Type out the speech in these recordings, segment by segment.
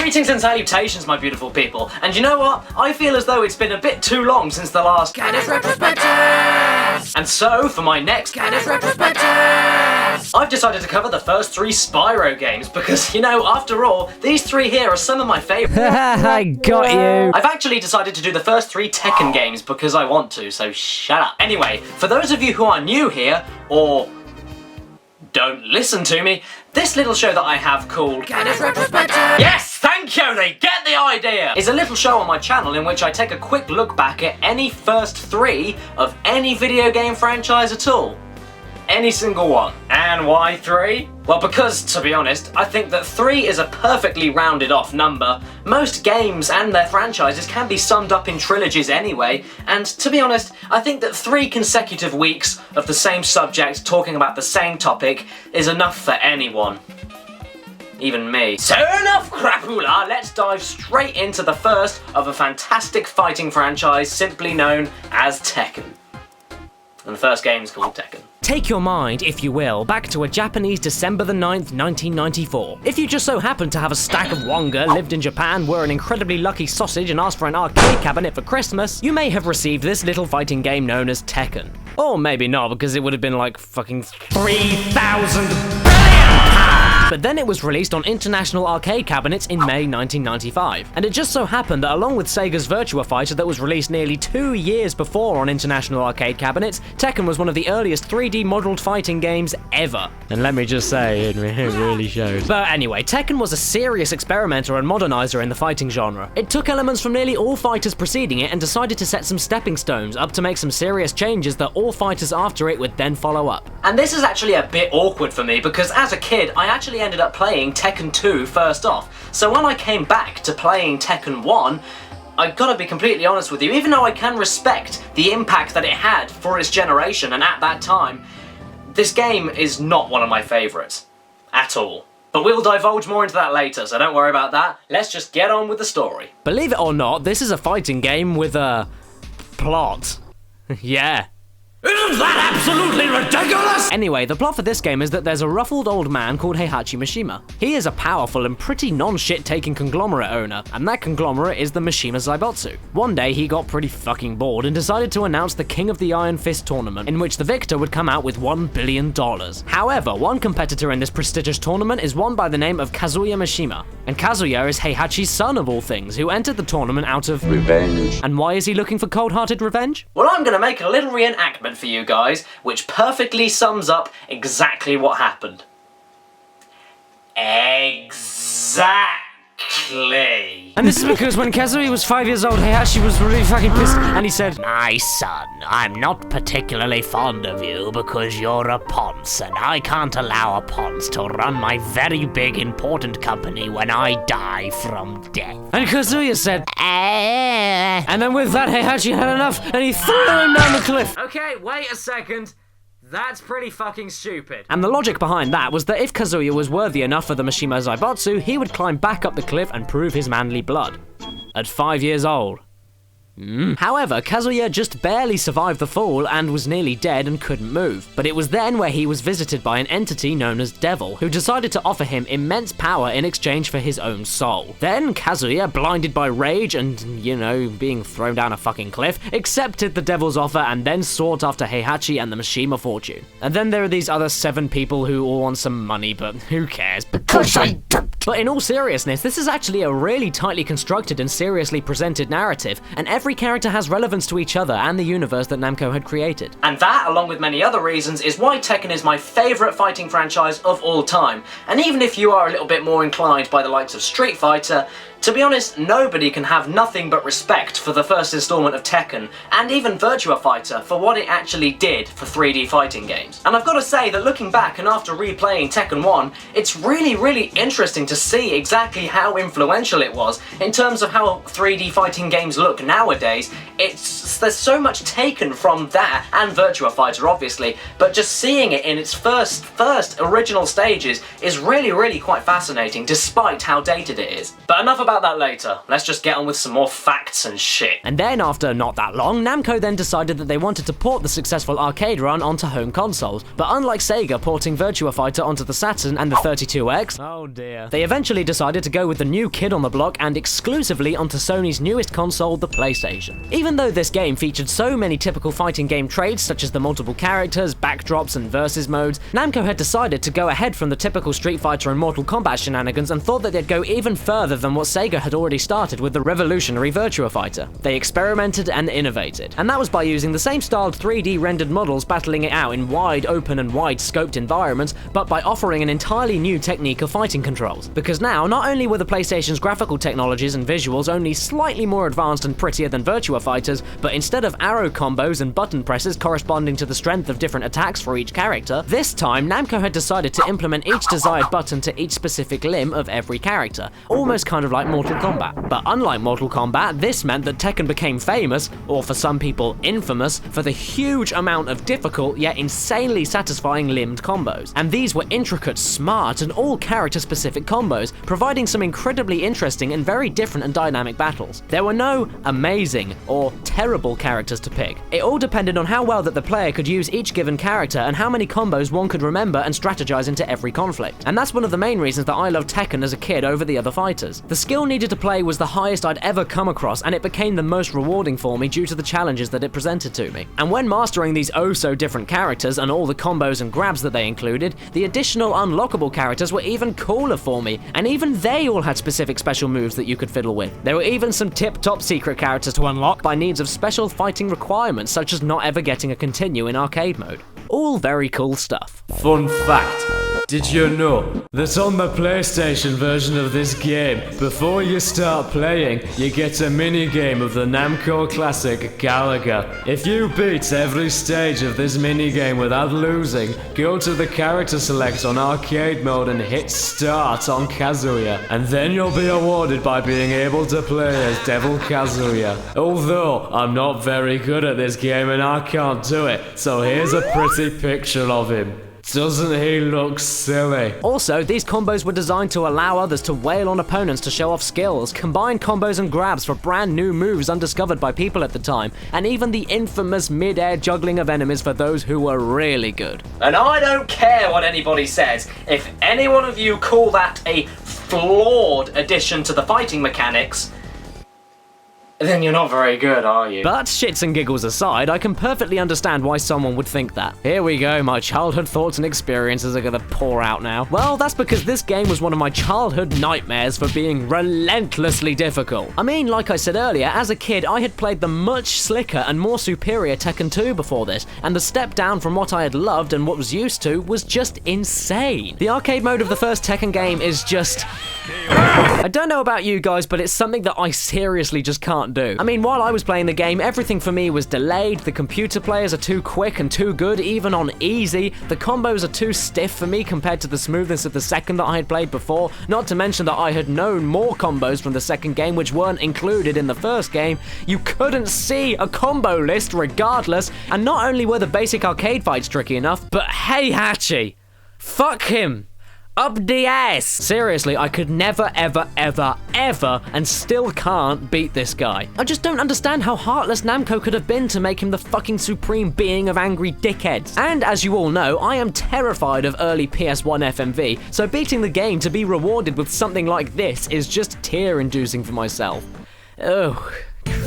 Greetings and salutations, my beautiful people. And you know what? I feel as though it's been a bit too long since the last Caddy's Retrospectives! And so, for my next Caddy's Retrospectives! I've decided to cover the first 3 Spyro games because, you know, after all, these 3 here are some of my favourites. I got you. I've actually decided to do the first 3 Tekken games because I want to, so shut up. Anyway, for those of you who are new here, or don't listen to me, this little show that I have called Caddy's Retrospectives! Yes, thank you, they get the idea! Is a little show on my channel in which I take a quick look back at any first 3 of any video game franchise at all. Any single one. And why 3? Well, because, to be honest, I think that 3 is a perfectly rounded off number. Most games and their franchises can be summed up in trilogies anyway, and to be honest, I think that 3 consecutive weeks of the same subject talking about the same topic is enough for anyone. Even me. So enough crapula, let's dive straight into the first of a fantastic fighting franchise simply known as Tekken. And the first game is called Tekken. Take your mind, if you will, back to a Japanese December the 9th, 1994. If you just so happened to have a stack of wonga, lived in Japan, were an incredibly lucky sausage and asked for an arcade cabinet for Christmas, you may have received this little fighting game known as Tekken. Or maybe not, because it would have been like fucking 3,000 billion pounds! But then it was released on international arcade cabinets in May 1995. And it just so happened that along with Sega's Virtua Fighter that was released nearly 2 years before on international arcade cabinets, Tekken was one of the earliest 3D modelled fighting games ever. And let me just say, it really shows. But anyway, Tekken was a serious experimenter and modernizer in the fighting genre. It took elements from nearly all fighters preceding it and decided to set some stepping stones up to make some serious changes that all fighters after it would then follow up. And this is actually a bit awkward for me because as a kid, I actually ended up playing Tekken 2 first off. So when I came back to playing Tekken 1, I gotta be completely honest with you, even though I can respect the impact that it had for its generation and at that time, this game is not one of my favourites. At all. But we'll divulge more into that later, so don't worry about that. Let's just get on with the story. Believe it or not, this is a fighting game with a plot. Yeah. Isn't that absolutely ridiculous? Anyway, the plot for this game is that there's a ruffled old man called Heihachi Mishima. He is a powerful and pretty non-shit-taking conglomerate owner, and that conglomerate is the Mishima Zaibatsu. One day he got pretty fucking bored and decided to announce the King of the Iron Fist tournament, in which the victor would come out with $1 billion. However, one competitor in this prestigious tournament is one by the name of Kazuya Mishima, and Kazuya is Heihachi's son of all things, who entered the tournament out of revenge. And why is he looking for cold-hearted revenge? Well, I'm gonna make a little reenactment for you guys, which perfectly sums up exactly what happened. Exactly. And this is because when Kazuya was 5 years old, Heihachi was really fucking pissed, and he said, "My son, I'm not particularly fond of you because you're a ponce, and I can't allow a ponce to run my very big important company when I die from death." And Kazuya said, And then with that, Heihachi had enough, and he threw him down the cliff. Okay, wait a second. That's pretty fucking stupid. And the logic behind that was that if Kazuya was worthy enough for the Mishima Zaibatsu, he would climb back up the cliff and prove his manly blood. At 5 years old. However, Kazuya just barely survived the fall and was nearly dead and couldn't move. But it was then where he was visited by an entity known as Devil, who decided to offer him immense power in exchange for his own soul. Then Kazuya, blinded by rage and, you know, being thrown down a fucking cliff, accepted the Devil's offer and then sought after Heihachi and the Mishima fortune. And then there are these other 7 people who all want some money, but who cares? Because I don't. But in all seriousness, this is actually a really tightly constructed and seriously presented narrative, and every character has relevance to each other and the universe that Namco had created. And that, along with many other reasons, is why Tekken is my favourite fighting franchise of all time. And even if you are a little bit more inclined by the likes of Street Fighter, to be honest, nobody can have nothing but respect for the first installment of Tekken, and even Virtua Fighter, for what it actually did for 3D fighting games. And I've got to say that looking back and after replaying Tekken 1, it's really interesting to see exactly how influential it was in terms of how 3D fighting games look nowadays. It's there's so much taken from that, and Virtua Fighter obviously, but just seeing it in its first original stages is really quite fascinating, despite how dated it is. But enough about that later, let's just get on with some more facts and shit. And then after not that long, Namco then decided that they wanted to port the successful arcade run onto home consoles. But unlike Sega porting Virtua Fighter onto the Saturn and the 32X, oh dear, they eventually decided to go with the new kid on the block and exclusively onto Sony's newest console, the PlayStation. Even though this game featured so many typical fighting game traits such as the multiple characters, backdrops and versus modes, Namco had decided to go ahead from the typical Street Fighter and Mortal Kombat shenanigans and thought that they'd go even further than what Sega had already started with the revolutionary Virtua Fighter. They experimented and innovated, and that was by using the same styled 3D rendered models battling it out in wide open and wide scoped environments, but by offering an entirely new technique of fighting controls. Because now, not only were the PlayStation's graphical technologies and visuals only slightly more advanced and prettier than Virtua Fighters, but instead of arrow combos and button presses corresponding to the strength of different attacks for each character, this time Namco had decided to implement each desired button to each specific limb of every character, almost kind of like Mortal Kombat. But unlike Mortal Kombat, this meant that Tekken became famous, or for some people infamous, for the huge amount of difficult yet insanely satisfying limbed combos. And these were intricate, smart, and all character-specific combos, providing some incredibly interesting and very different and dynamic battles. There were no amazing or terrible characters to pick. It all depended on how well that the player could use each given character and how many combos one could remember and strategize into every conflict. And that's one of the main reasons that I loved Tekken as a kid over the other fighters. The skill needed to play was the highest I'd ever come across, and it became the most rewarding for me due to the challenges that it presented to me. And when mastering these oh so different characters and all the combos and grabs that they included, the additional unlockable characters were even cooler for me, and even they all had specific special moves that you could fiddle with. There were even some tip-top secret characters to unlock by needs of special fighting requirements, such as not ever getting a continue in arcade mode. All very cool stuff. Fun fact. Did you know that on the PlayStation version of this game, before you start playing, you get a mini-game of the Namco classic Galaga? If you beat every stage of this mini-game without losing, go to the character select on arcade mode and hit start on Kazuya, and then you'll be awarded by being able to play as Devil Kazuya. Although, I'm not very good at this game and I can't do it, so here's a pretty picture of him. Doesn't he look silly? Also, these combos were designed to allow others to wail on opponents to show off skills, combine combos and grabs for brand new moves undiscovered by people at the time, and even the infamous mid-air juggling of enemies for those who were really good. And I don't care what anybody says, if any one of you call that a flawed addition to the fighting mechanics, then you're not very good, are you? But shits and giggles aside, I can perfectly understand why someone would think that. Here we go, my childhood thoughts and experiences are gonna pour out now. Well, that's because this game was one of my childhood nightmares for being relentlessly difficult. I mean, like I said earlier, as a kid, I had played the much slicker and more superior Tekken 2 before this, and the step down from what I had loved and what was used to was just insane. The arcade mode of the first Tekken game is just... I don't know about you guys, but it's something that I seriously just can't do. I mean, while I was playing the game, everything for me was delayed, the computer players are too quick and too good, even on easy, the combos are too stiff for me compared to the smoothness of the second that I had played before, not to mention that I had known more combos from the second game which weren't included in the first game. You couldn't see a combo list regardless, and not only were the basic arcade fights tricky enough, but hey Hachi, fuck him. Up the ass! Seriously, I could never, ever, and still can't beat this guy. I just don't understand how heartless Namco could have been to make him the fucking supreme being of angry dickheads. And as you all know, I am terrified of early PS1 FMV, so beating the game to be rewarded with something like this is just tear-inducing for myself. Ugh.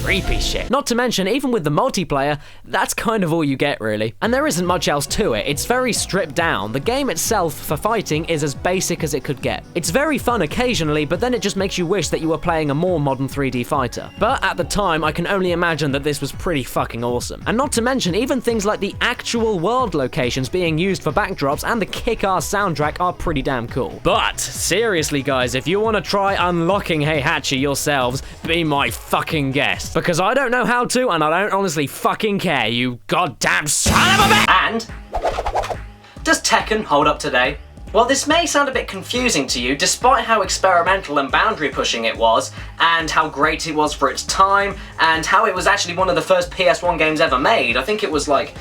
Creepy shit. Not to mention, even with the multiplayer, that's kind of all you get, really. And there isn't much else to it. It's very stripped down. The game itself, for fighting, is as basic as it could get. It's very fun occasionally, but then it just makes you wish that you were playing a more modern 3D fighter. But at the time, I can only imagine that this was pretty fucking awesome. And not to mention, even things like the actual world locations being used for backdrops and the kick-ass soundtrack are pretty damn cool. But, seriously guys, if you want to try unlocking Heihachi yourselves, be my fucking guest. Because I don't know how to, and I don't honestly fucking care, you goddamn son of a bitch! And does Tekken hold up today? Well, this may sound a bit confusing to you, despite how experimental and boundary pushing it was, and how great it was for its time, and how it was actually one of the first PS1 games ever made. I think it was like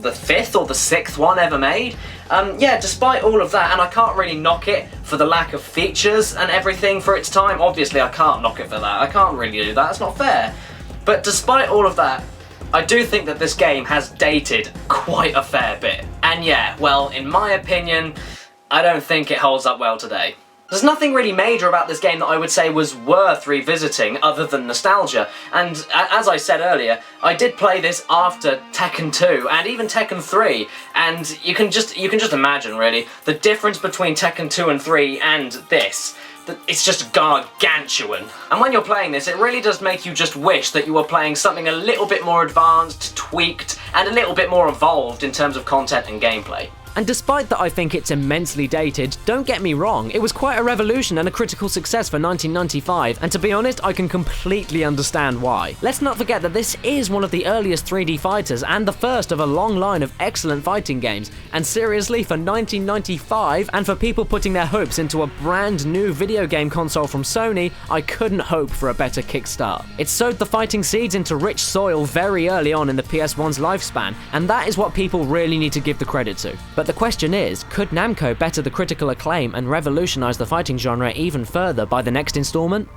the 5th or the 6th one ever made. Yeah, despite all of that, and I can't really knock it for the lack of features and everything for its time. Obviously, I can't knock it for that. I can't really do that. It's not fair. But despite all of that, I do think that this game has dated quite a fair bit. And yeah, well, in my opinion, I don't think it holds up well today. There's nothing really major about this game that I would say was worth revisiting other than nostalgia, and as I said earlier, I did play this after Tekken 2 and even Tekken 3, and you can just imagine really the difference between Tekken 2 and 3 and this. It's just gargantuan. And when you're playing this, it really does make you just wish that you were playing something a little bit more advanced, tweaked, and a little bit more evolved in terms of content and gameplay. And despite that I think it's immensely dated, don't get me wrong, it was quite a revolution and a critical success for 1995, and to be honest, I can completely understand why. Let's not forget that this is one of the earliest 3D fighters and the first of a long line of excellent fighting games, and seriously, for 1995, and for people putting their hopes into a brand new video game console from Sony, I couldn't hope for a better kickstart. It sowed the fighting seeds into rich soil very early on in the PS1's lifespan, and that is what people really need to give the credit to. But the question is, could Namco better the critical acclaim and revolutionize the fighting genre even further by the next installment?